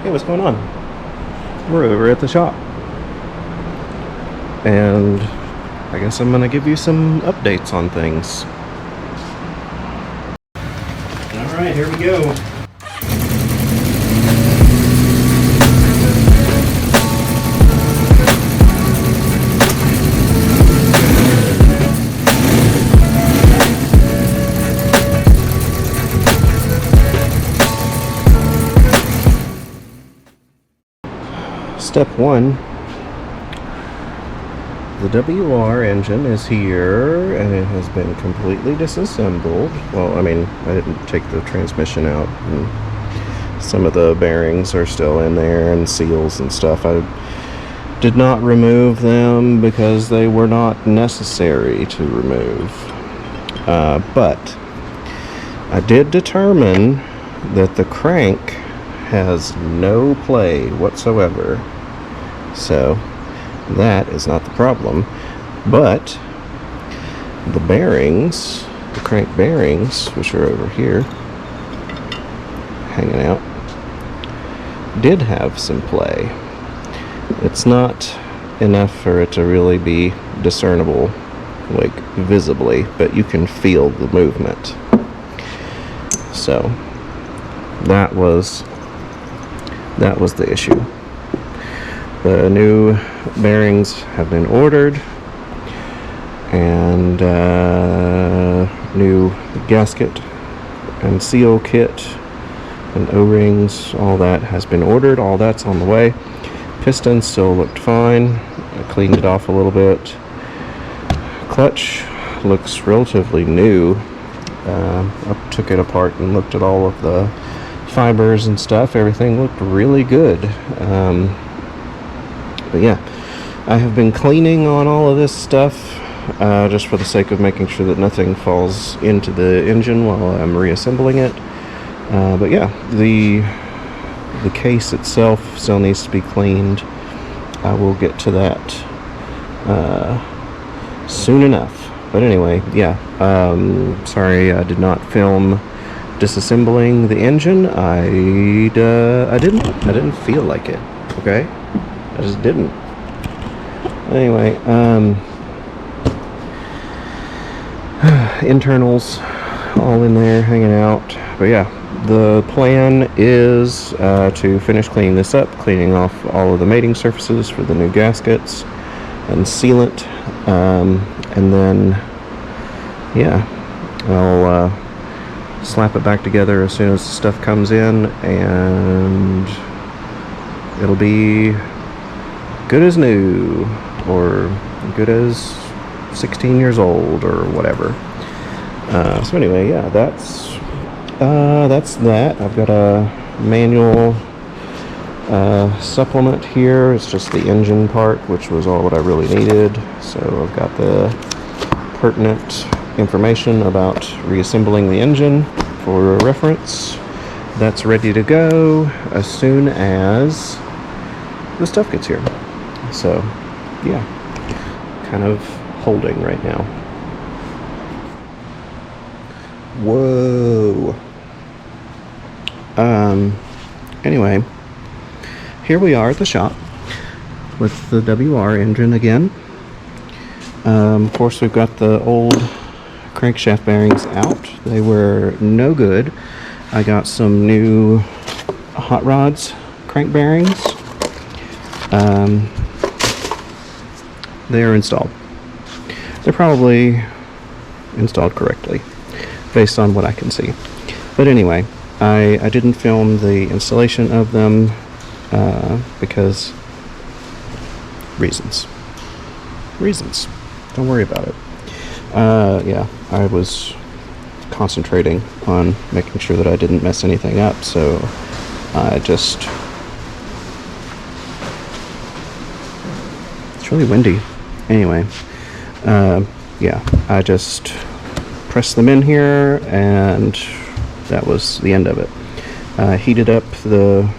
Hey, what's going on? We're over at the shop. And I guess I'm gonna give you some updates on things. Alright, here we go. Step 1, the WR engine is here and it has been completely disassembled. Well, I mean, I didn't take the transmission out, and some of the bearings are still in there and seals and stuff. I did not remove them because they were not necessary to remove. But I did determine that the crank has no play whatsoever. So that is not the problem, but the bearings, the crank bearings, which are over here hanging out, did have some play. It's not enough for it to really be discernible, like visibly, but you can feel the movement. So that was the issue. The new bearings have been ordered, and new gasket and seal kit and O-rings, all that has been ordered. All that's on the way. Piston still looked fine. I cleaned it off a little bit. Clutch looks relatively new. I took it apart and looked at all of the fibers and stuff. Everything looked really good. But yeah, I have been cleaning on all of this stuff just for the sake of making sure that nothing falls into the engine while I'm reassembling it. But yeah, the case itself still needs to be cleaned. I will get to that soon enough. But anyway, yeah, sorry I did not film disassembling the engine. I didn't feel like it. Okay, I just didn't. Anyway, internals all in there hanging out. But yeah, the plan is to finish cleaning this up, cleaning off all of the mating surfaces for the new gaskets and sealant, and then yeah, I'll slap it back together as soon as the stuff comes in, and it'll be good as new, or good as 16 years old, or whatever. So anyway, yeah, that's that. I've got a manual supplement here. It's just the engine part, which was all what I really needed. So I've got the pertinent information about reassembling the engine for reference. That's ready to go as soon as the stuff gets here. So yeah, kind of holding right now. Whoa. Anyway, here we are at the shop with the WR engine again. Of course, we've got the old crankshaft bearings out. They were no good. I got some new hot rods crank bearings. They are installed. They're probably installed correctly based on what I can see. But anyway, I didn't film the installation of them because reasons. Don't worry about it. Yeah, I was concentrating on making sure that I didn't mess anything up, so I just... It's really windy. Anyway, yeah, I just pressed them in here, and that was the end of it. Heated up the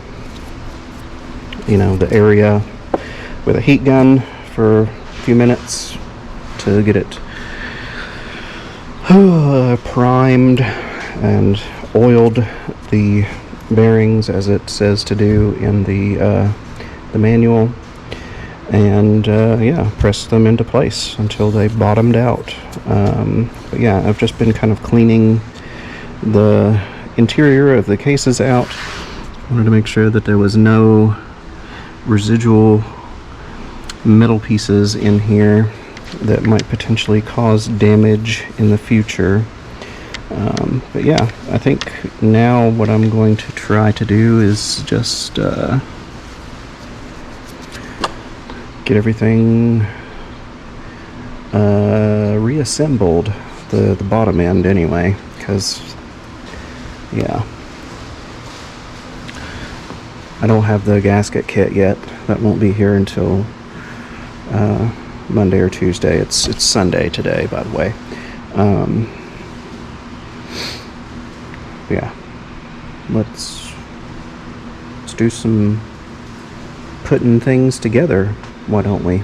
area with a heat gun for a few minutes to get it primed and oiled the bearings as it says to do in the manual, and yeah, press them into place until they bottomed out. But yeah, I've just been kind of cleaning the interior of the cases out. Wanted to make sure that there was no residual metal pieces in here that might potentially cause damage in the future. But yeah, I think now what I'm going to try to do is just get everything reassembled, the bottom end anyway, because yeah, I don't have the gasket kit yet. That won't be here until Monday or Tuesday. It's Sunday today, by the way. Yeah, let's do some putting things together, why don't we?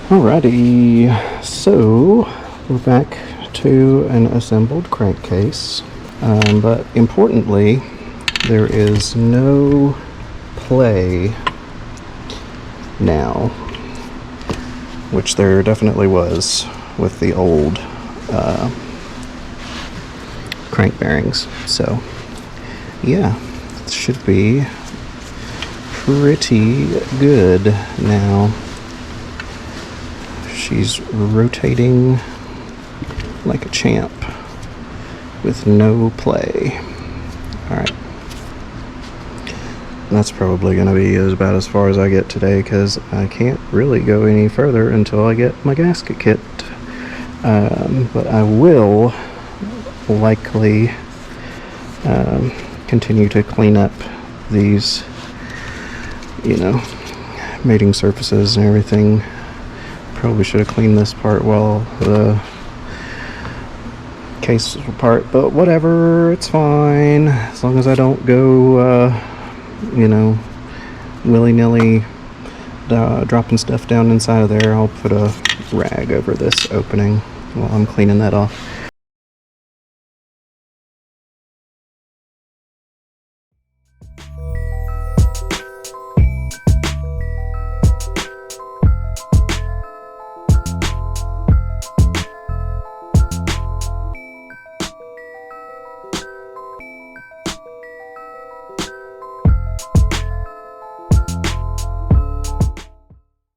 Alrighty, so we're back to an assembled crankcase, but importantly, there is no play now, which there definitely was with the old crank bearings. So yeah, it should be pretty good now. She's rotating like a champ with no play. Alright. That's probably going to be about as far as I get today, because I can't really go any further until I get my gasket kit. But I will likely continue to clean up these, mating surfaces and everything. Probably should have cleaned this part while the case was apart, but whatever, it's fine as long as I don't go willy-nilly dropping stuff down inside of there. I'll put a rag over this opening while I'm cleaning that off.